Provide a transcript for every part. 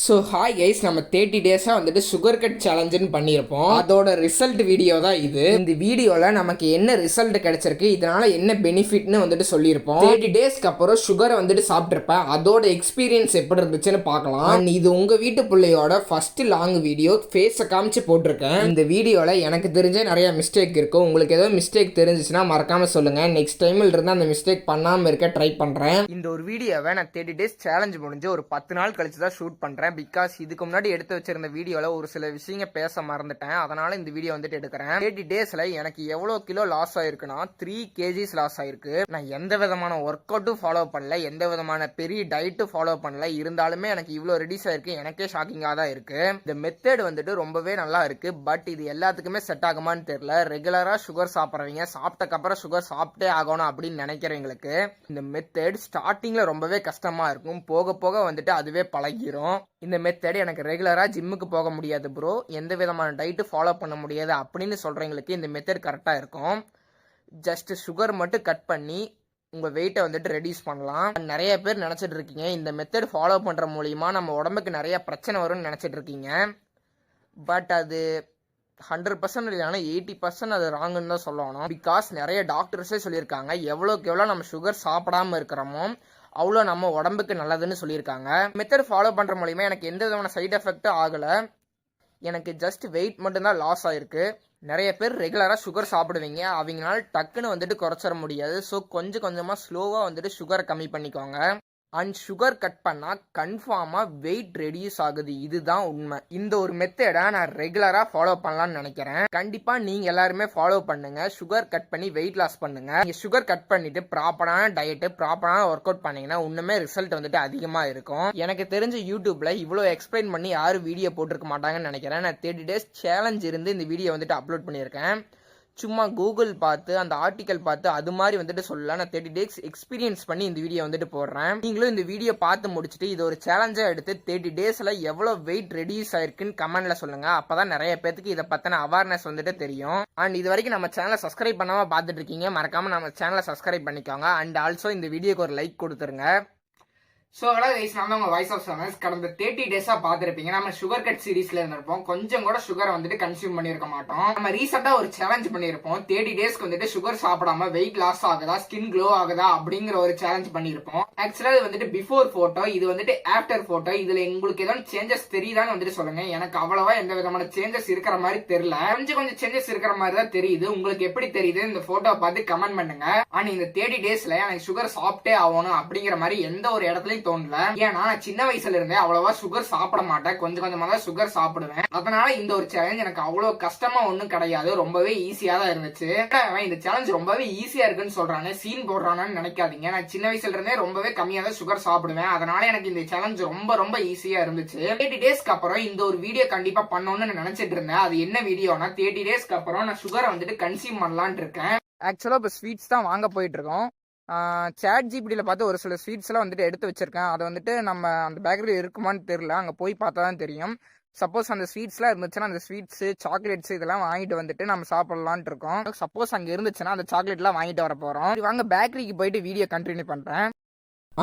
So hi guys, நம்ம 30 டேஸாக வந்துட்டு சுகர் கட் சேலஞ்சுன்னு பண்ணியிருப்போம். அதோட ரிசல்ட் வீடியோ தான் இது. இந்த வீடியோவில் நமக்கு என்ன ரிசல்ட் கிடைச்சிருக்கு, இதனால என்ன பெனிஃபிட்னு வந்துட்டு சொல்லியிருப்போம். 30 டேஸ்க்கு அப்புறம் சுகரை வந்துட்டு சாப்பிட்ருப்பேன், அதோட எக்ஸ்பீரியன்ஸ் எப்படி இருந்துச்சுன்னு பார்க்கலாம். இது உங்கள் வீட்டு பிள்ளையோட ஃபர்ஸ்ட் லாங் வீடியோ, ஃபேஸை காமிச்சு போட்டிருக்கேன். இந்த வீடியோவில் எனக்கு தெரிஞ்ச நிறைய மிஸ்டேக் இருக்கும். உங்களுக்கு ஏதோ மிஸ்டேக் தெரிஞ்சிச்சுன்னா மறக்காம சொல்லுங்கள். நெக்ஸ்ட் டைமில் இருந்து அந்த மிஸ்டேக் பண்ணாமல் இருக்க ட்ரை பண்ணுறேன். இந்த ஒரு வீடியோவை நான் 30 டேஸ் சேலஞ்ச் முடிஞ்சு ஒரு 10 நாள் கழிச்சு தான் ஷூட் பண்ணுறேன். பிகாஸ் இதுக்கு முன்னாடி எடுத்து வச்சிருந்த வீடியோல ஒரு சில விஷயங்க பேச மறந்துட்டேன், அதனால இந்த வீடியோ வந்துட்டு எடுக்கிறேன். 30 டேஸ்ல எனக்கு எவ்வளவு கிலோ லாஸ் ஆயிருக்குன்னா 3 kgs லாஸ் ஆயிருக்கு. நான் எந்த விதமான ஒர்க் அவுட்டும் ஃபாலோ பண்ணல, எந்த விதமான பெரிய டயட்டும் ஃபாலோ பண்ணல, இருந்தாலுமே எனக்கு இவ்வளவு ரெடியூஸ் ஆயிருக்கு. எனக்கே ஷாக்கிங்கா தான் இருக்கு. இந்த மெத்தட் வந்துட்டு ரொம்பவே நல்லா இருக்கு. பட் இது எல்லாத்துக்குமே செட் ஆகுமான்னு தெரியல. ரெகுலரா சுகர் சாப்பிட்றவங்க, சாப்பிட்டக்கு அப்புறம் சுகர் சாப்பிட்டே ஆகணும் அப்படின்னு நினைக்கிறவங்களுக்கு இந்த மெத்தட் ஸ்டார்டிங்ல ரொம்பவே கஷ்டமா இருக்கும். போக போக வந்துட்டு அதுவே பழகிரும். இந்த மெத்தட் எனக்கு ரெகுலராக ஜிம்முக்கு போக முடியாது ப்ரோ, எந்த விதமான டயட்டு ஃபாலோ பண்ண முடியாது அப்படின்னு சொல்கிறவங்களுக்கு இந்த மெத்தட் கரெக்டாக இருக்கும். ஜஸ்ட் சுகர் மட்டும் கட் பண்ணி உங்கள் வெயிட்டை வந்துட்டு ரெடியூஸ் பண்ணலாம். நிறைய பேர் நினச்சிட்டு இருக்கீங்க இந்த மெத்தட் ஃபாலோ பண்ணுற மூலிமா நம்ம உடம்புக்கு நிறைய பிரச்சனை வரும்னு நினச்சிட்டு இருக்கீங்க. பட் அது 100% இல்லைனா 80% அது ராங்குன்னு தான் சொல்லணும். பிகாஸ் நிறைய டாக்டர்ஸே சொல்லியிருக்காங்க எவ்வளோக்கு எவ்வளோ நம்ம சுகர் சாப்பிடாம இருக்கிறோமோ அவ்வளோ நம்ம உடம்புக்கு நல்லதுன்னு சொல்லியிருக்காங்க. மெத்தட் ஃபாலோ பண்ணுற மூலிமா எனக்கு எந்த விதமான சைட் எஃபெக்டும் ஆகலை. எனக்கு ஜஸ்ட் வெயிட் மட்டும்தான் லாஸ் ஆயிருக்கு. நிறைய பேர் ரெகுலராக சுகர் சாப்பிடுவீங்க, அவங்களால டக்குன்னு வந்துட்டு குறைச்சிட முடியாது. ஸோ கொஞ்சம் கொஞ்சமாக ஸ்லோவாக வந்துட்டு சுகரை கம்மி பண்ணிக்கோங்க. அண்ட் சுகர் கட் பண்ணால் கன்ஃபார்மாக வெயிட் ரெடியூஸ் ஆகுது, இதுதான் உண்மை. இந்த ஒரு மெத்தடை நான் ரெகுலராக ஃபாலோ பண்ணலான்னு நினைக்கிறேன். கண்டிப்பாக நீங்கள் எல்லாருமே ஃபாலோ பண்ணுங்க. சுகர் கட் பண்ணி வெயிட் லாஸ் பண்ணுங்க. நீங்கள் சுகர் கட் பண்ணிட்டு ப்ராப்பரான டயட்டு, ப்ராப்பரான ஒர்க் அவுட் பண்ணீங்கன்னா இன்னுமே ரிசல்ட் வந்துட்டு அதிகமாக இருக்கும். எனக்கு தெரிஞ்ச யூடியூப்ல இவ்வளோ எக்ஸ்பிளைன் பண்ணி யாரும் வீடியோ போட்டிருக்க மாட்டாங்கன்னு நினைக்கிறேன். நான் 30 டேஸ் சேலஞ்ச் இருந்து இந்த வீடியோ வந்துட்டு அப்லோட் பண்ணியிருக்கேன். சும்மா கூகுள் பார்த்து அந்த ஆர்டிக்கல் பார்த்து அது மாதிரி வந்துட்டு சொல்லலாம். நான் 30 டேஸ் எக்ஸ்பீரியன்ஸ் பண்ணி இந்த வீடியோ வந்துட்டு போடுறேன். நீங்களும் இந்த வீடியோ பார்த்து முடிச்சுட்டு இது ஒரு சேலஞ்சா எடுத்து 30 டேஸ்ல எவ்வளவு வெயிட் ரெடியூஸ் ஆயிருக்குன்னு கமெண்ட்ல சொல்லுங்க. அப்பதான் நிறைய பேருக்கு இதை பத்தின அவேர்னஸ் வந்துட்டு தெரியும். அண்ட் இது வரைக்கும் நம்ம சேனலை சப்ஸ்கிரைப் பண்ணாம பார்த்துட்டு இருக்கீங்க, மறக்காம நம்ம சேனலை சப்ஸ்கிரைப் பண்ணிக்கோங்க. அண்ட் ஆல்சோ இந்த வீடியோக்கு ஒரு லைக் கொடுத்துருங்க. ஸோ கைஸ், நான் தான் உங்க வாய்ஸ் ஆஃப் சமஸ். கடந்த 30 டேஸா பார்த்துருப்பீங்க, நம்ம சுகர் கட் சீரீஸ்ல இருந்திருப்போம். கொஞ்சம் கூட சுகரை வந்துட்டு கன்சியூம் பண்ணிருக்க மாட்டோம். நம்ம ரீசெண்டா ஒரு சேலஞ்ச் பண்ணிருப்போம். 30 டேஸ்க்கு வந்துட்டு சுகர் சாப்பிடாம வெயிட் லாஸ் ஆகுதா, ஸ்கின் க்ளோ ஆகுதா அப்படிங்கிற ஒரு சேலஞ்ச் பண்ணிருப்போம். ஆக்சுவலா இது வந்துட்டு பிஃபோர் போட்டோ, இது வந்துட்டு ஆஃப்டர் போட்டோ. இதுல உங்களுக்கு ஏதாவது சேஞ்சஸ் தெரியுதான்னு வந்துட்டு சொல்லுங்க. எனக்கு அவ்வளவா எந்த விதமான சேஞ்சஸ் இருக்கிற மாதிரி தெரியல. கொஞ்சம் சேஞ்சஸ் இருக்கிற மாதிரி தான் தெரியுது. உங்களுக்கு எப்படி தெரியுது இந்த போட்டோ பார்த்து கமெண்ட் பண்ணுங்க. ஆனா இந்த 30 டேஸ்ல எனக்கு சுகர் சாப்பிட்டே ஆகணும் அப்படிங்கிற மாதிரி எந்த ஒரு இடத்துலயும் தோணல. ஏன்னா சின்ன வயசுல இருந்தே அவ்வளவா சுகர் சாப்பிட மாட்டேன், கொஞ்சம் கொஞ்சமா தான் சுகர் சாப்பிடுவேன். அதனால இந்த ஒரு சேலஞ்ச் எனக்கு அவ்வளவு கஷ்டமா ஒண்ணும் கிடையாது, ரொம்பவே ஈஸியா தான் இருந்துச்சு. இந்த சேலஞ்ச் ரொம்பவே ஈஸியா இருக்குன்னு சொல்றானே, சீன் போடுறானு நினைக்காதீங்க. நான் சின்ன வயசுல இருந்தே ரொம்பவே கம்மியா தான் சுகர் சாப்பிடுவேன். அதனால எனக்கு இந்த சேலஞ்ச் ரொம்ப ஈஸியா இருந்துச்சு. 30 டேஸ்க்கு அப்புறம் இந்த ஒரு வீடியோ கண்டிப்பா பண்ணணும்னு நினைச்சிட்டு இருந்தேன். அது என்ன வீடியோனா 30 டேஸ்க்கு அப்புறம் நான் சுகரை வந்துட்டு கன்சியூம் பண்ணலான் இருக்கேன். ஆக்சுவலா இப்ப ஸ்வீட்ஸ் தான் வாங்க போயிட்டு இருக்கோம். சாட் ஜிபிடியில் பார்த்து ஒரு சில ஸ்வீட்ஸ் எல்லாம் வந்துட்டு எடுத்து வச்சிருக்கேன். அதை வந்துட்டு நம்ம அந்த பேக்கரியில் இருக்குமான்னு தெரியல, அங்கே போய் பார்த்தா தான் தெரியும். சப்போஸ் அந்த ஸ்வீட்ஸ்லாம் இருந்துச்சுன்னா அந்த ஸ்வீட்ஸு, சாக்லேட்ஸ் இதெல்லாம் வாங்கிட்டு வந்துட்டு நம்ம சாப்பிடலான் இருக்கோம். சப்போஸ் அங்கே இருந்துச்சுன்னா அந்த சாக்லேட்லாம் வாங்கிட்டு வர போகிறோம். வாங்க பேக்கரிக்கு போயிட்டு வீடியோ கண்டினியூ பண்ணுறேன்.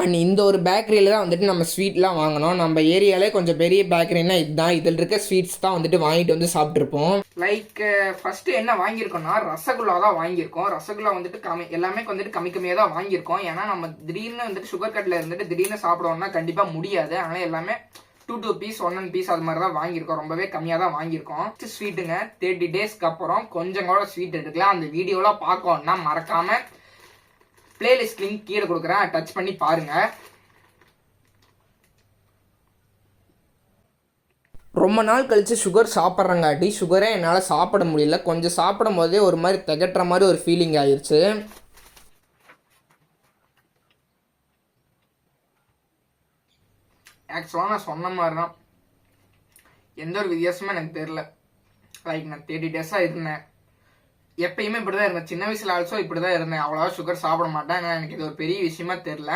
அண்ட் இந்த ஒரு பேக்கரியில் தான் வந்துட்டு நம்ம ஸ்வீட்லாம் வாங்கணும். நம்ம ஏரியாலே கொஞ்சம் பெரிய பேக்கரின்னா இதுதான். இதில் இருக்க ஸ்வீட்ஸ் தான் வந்துட்டு வாங்கிட்டு வந்து சாப்பிட்ருப்போம். லைக் ஃபர்ஸ்ட் என்ன வாங்கியிருக்கோம்னா ரசகுல்லா தான் வாங்கியிருக்கோம். ரசகுல்லா வந்துட்டு எல்லாமே வந்துட்டு கம்மியாக தான் வாங்கியிருக்கோம். ஏன்னா நம்ம திடீர்னு வந்துட்டு சுகர் கட்டில் இருந்துட்டு திடீர்னு சாப்பிடுவோம்னா கண்டிப்பாக முடியாது. அதனால எல்லாமே 2 பீஸ் 1 பீஸ் அது மாதிரி தான் வாங்கியிருக்கோம். ரொம்பவே கம்மியாக தான் வாங்கியிருக்கோம். ஸ்வீட்டுங்க 30 டேஸ்க்கு அப்புறம் கொஞ்சம் கூட ஸ்வீட் எடுக்கலாம். அந்த வீடியோலாம் பார்க்கணும்னா மறக்காம பிளேலிஸ்ட் லிங்க் கீழே கொடுக்குறேன், டச் பண்ணி பாருங்க. ரொம்ப நாள் கழிச்சு சுகர் சாப்பிட்றங்காட்டி சுகரே என்னால் சாப்பிட முடியல. கொஞ்சம் சாப்பிடும் போதே ஒரு மாதிரி திகட்டுற மாதிரி ஒரு ஃபீலிங் ஆயிடுச்சு. ஆக்சுவலாக நான் சொன்ன மாதிரி தான், எந்த ஒரு வித்தியாசமும் எனக்கு தெரியல. லைக் நான் 30 டேஸாக இருந்தேன், எப்பயுமே இப்படிதான் இருந்தேன். சின்ன வயசுல ஆல்சோ இப்படிதான் இருந்தேன். அவ்வளவா சுகர் சாப்பிட மாட்டேன். எனக்கு இது ஒரு பெரிய விஷயமா தெரியல.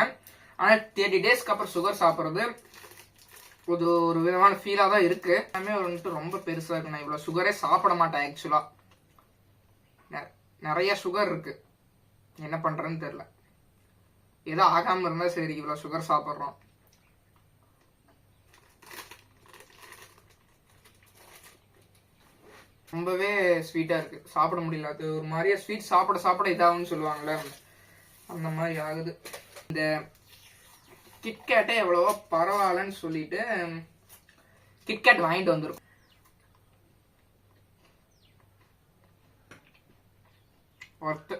ஆனா 30 டேஸ்க்கு அப்புறம் சுகர் சாப்பிட்றது ஒரு விதமான ஃபீலா தான் இருக்கு. எல்லாமே வந்துட்டு ரொம்ப பெருசா இருக்கு. நான் இவ்வளவு சுகரே சாப்பிட மாட்டேன். ஆக்சுவலா நிறைய சுகர் இருக்கு, என்ன பண்றேன்னு தெரியல. ஏதோ ஆகாம இருந்தா சரி, இவ்வளவு சுகர் சாப்பிட்றோம். ரொம்பவே ஸ்வீட்டாக இருக்குது, சாப்பிட முடியல. அது ஒரு மாதிரியே ஸ்வீட் சாப்பிட சாப்பிட இதாகும்னு சொல்லுவாங்கள்ல, அந்த மாதிரி ஆகுது. இந்த கிட்கேட்டை எவ்வளவோ பரவாயில்லன்னு சொல்லிட்டு கிட்கேட் வாங்கிட்டு வந்துடும். ஒர்த்து.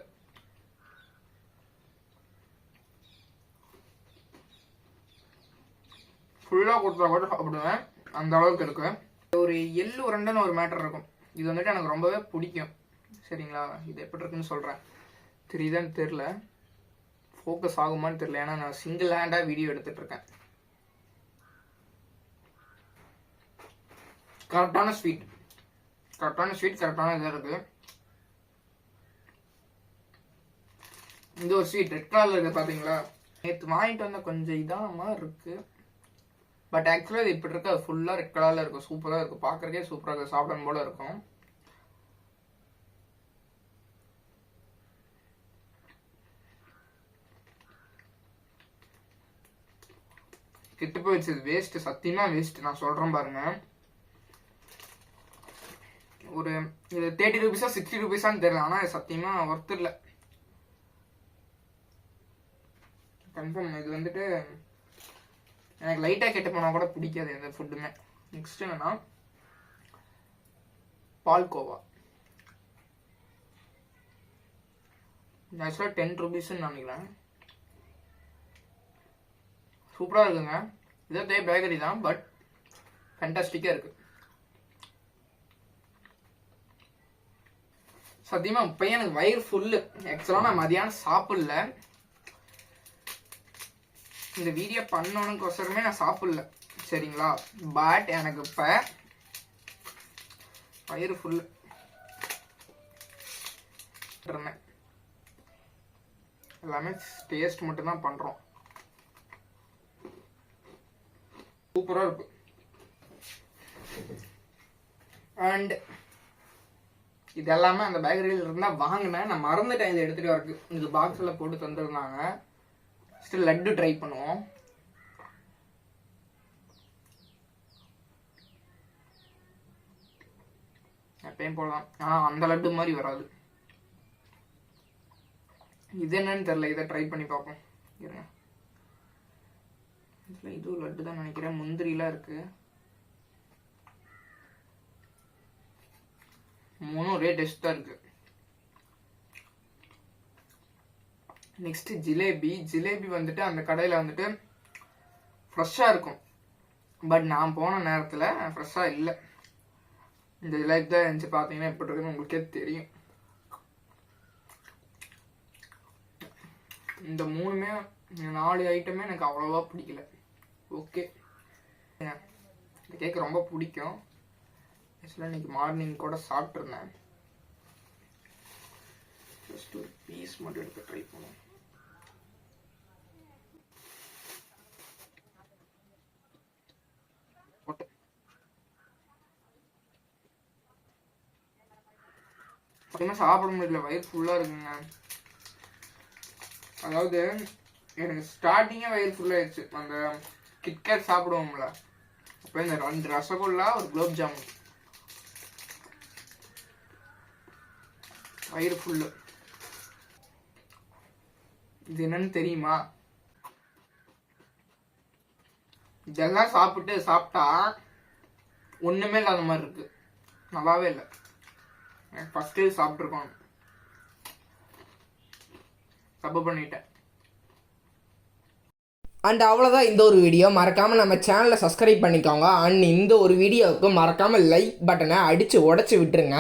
ஃபுல்லாக கொடுத்தா கூட சாப்பிடுவேன், அந்த அளவுக்கு இருக்கு. ஒரு எள்ளு உருண்டைன்னு ஒரு மேட்டர் இருக்கும், இது வந்துட்டு எனக்கு ரொம்பவே பிடிக்கும். சரிங்களா, இது எப்படி இருக்குன்னு சொல்கிறேன். தெரியுதான்னு தெரில, ஃபோக்கஸ் ஆகுமான்னு தெரில, ஏன்னா நான் சிங்கிள் ஹேண்டாக வீடியோ எடுத்துட்ருக்கேன். கரெக்டான ஸ்வீட், கரெக்டான இதாக இருக்குது. இந்த ஒரு ஸ்வீட் ரெட் கலரில் இருக்குது பார்த்தீங்களா, நேற்று வாங்கிட்டு வந்தால் கொஞ்சம் இதாக மாதிரி இருக்குது. பட் ஆக்சுவலாக இது இப்படி இருக்கு, அது ஃபுல்லாக ரெட் கலரில் இருக்கும். சூப்பராக இருக்கும், பார்க்குறக்கே சூப்பராக இருக்கும், சாப்பிடும் போல இருக்கும். கிட்ட போயிடுச்சு, வேஸ்ட், சத்தியமாக வேஸ்ட். நான் சொல்கிறேன் பாருங்க, ஒரு இது 30 ரூபீஸா 60 ரூபீஸான்னு தெரியல, ஆனால் சத்தியமாக ஒர்த்து இல்லை. கன்ஃபார்ம் இது வந்துட்டு எனக்கு லைட்டாக கெட்டு போனால் கூட பிடிக்காது எந்த ஃபுட்டுமே. நெக்ஸ்ட் என்னன்னா பால்கோவா. ஆக்சுவலாக 10 ரூபீஸ்ன்னு நினைக்கிறேன். சூப்பராக இருக்குங்க. இதே பேக்கரி தான், பட் ஃபேண்டாஸ்டிக்காக இருக்குது. சத்தியமாக இப்போயே எனக்கு வயிறு ஃபுல்லு. ஆக்சுவலாக நான் மதியானம் சாப்பிடல, இந்த வீடியோ பண்ணணுக்கோசரமே நான் சாப்பிடல, சரிங்களா. பட் எனக்கு இப்போ வயிறு ஃபுல்லு. எல்லாமே டேஸ்ட் மட்டும்தான் பண்ணுறோம். சூப்பராக இருக்கு. அண்ட் இது எல்லாமே அந்த பேக்கரியில் இருந்தால் வாங்கினேன், நான் மறந்துட்டேன் இதை எடுத்துகிட்டு வரக்கு. இந்த பாக்ஸில் போட்டு தந்துருந்தாங்க. ஃபஸ்ட்டு லட்டு ட்ரை பண்ணுவோம். எப்பயும் போடலாம், ஆனால் அந்த லட்டு மாதிரி வராது. இது என்னன்னு தெரியல, இதை ட்ரை பண்ணி பார்ப்போம். இருங்க, இதில் இதுவும் லட்டு தான் நினைக்கிறேன், முந்திரிலாம் இருக்கு. 3 ஒரே டேஸ்ட் தான் இருக்கு. நெக்ஸ்ட் ஜிலேபி வந்துட்டு அந்த கடையில் வந்துட்டு ஃப்ரெஷ்ஷாக இருக்கும். பட் நான் போன நேரத்தில் ஃப்ரெஷ்ஷாக இல்லை. இந்த ஜிலேபி தான் இருந்துச்சு. பார்த்தீங்கன்னா எப்படி இருக்குன்னு உங்களுக்கே தெரியும். இந்த 3மே 4 ஐட்டமே எனக்கு அவ்வளோவா பிடிக்கல. ஓகே, இந்த கேக் ரொம்ப பிடிக்கும். ஆக்சுவலாக இன்னைக்கு மார்னிங் கூட சாப்பிட்ருந்தேன். ஜஸ்ட் ஒரு பீஸ் மட்டும் எடுத்து ட்ரை பண்ணுவோம். சாப்பிட முடியல, வயிறு ஃபுல்லாக இருக்குங்க. அதாவது எனக்கு ஸ்டார்டிங்கே வயிறு ஃபுல்லாகிடுச்சு. அந்த கிட்கேட் சாப்பிடுவோம்ல, அப்போ இந்த 2 ரசகுல்லா, ஒரு குலோப் ஜாமுன், வயிறு ஃபுல்லு. இது என்னன்னு தெரியுமா? இதெல்லாம் சாப்பிட்டா ஒன்றுமே இல்லாத மாதிரி இருக்கு, நல்லாவே இல்லை. ஃபஸ்ட்டு சாப்பிட்ருக்கோம், தப்பு பண்ணிட்டேன். அண்ட் அவ்வளோதான் இந்த ஒரு வீடியோ. மறக்காமல் நம்ம சேனலை சப்ஸ்கிரைப் பண்ணிக்கோங்க. அண்ட் இந்த ஒரு வீடியோவுக்கு மறக்காமல் லைக் பட்டனை அடித்து உடச்சி விட்டுருங்க.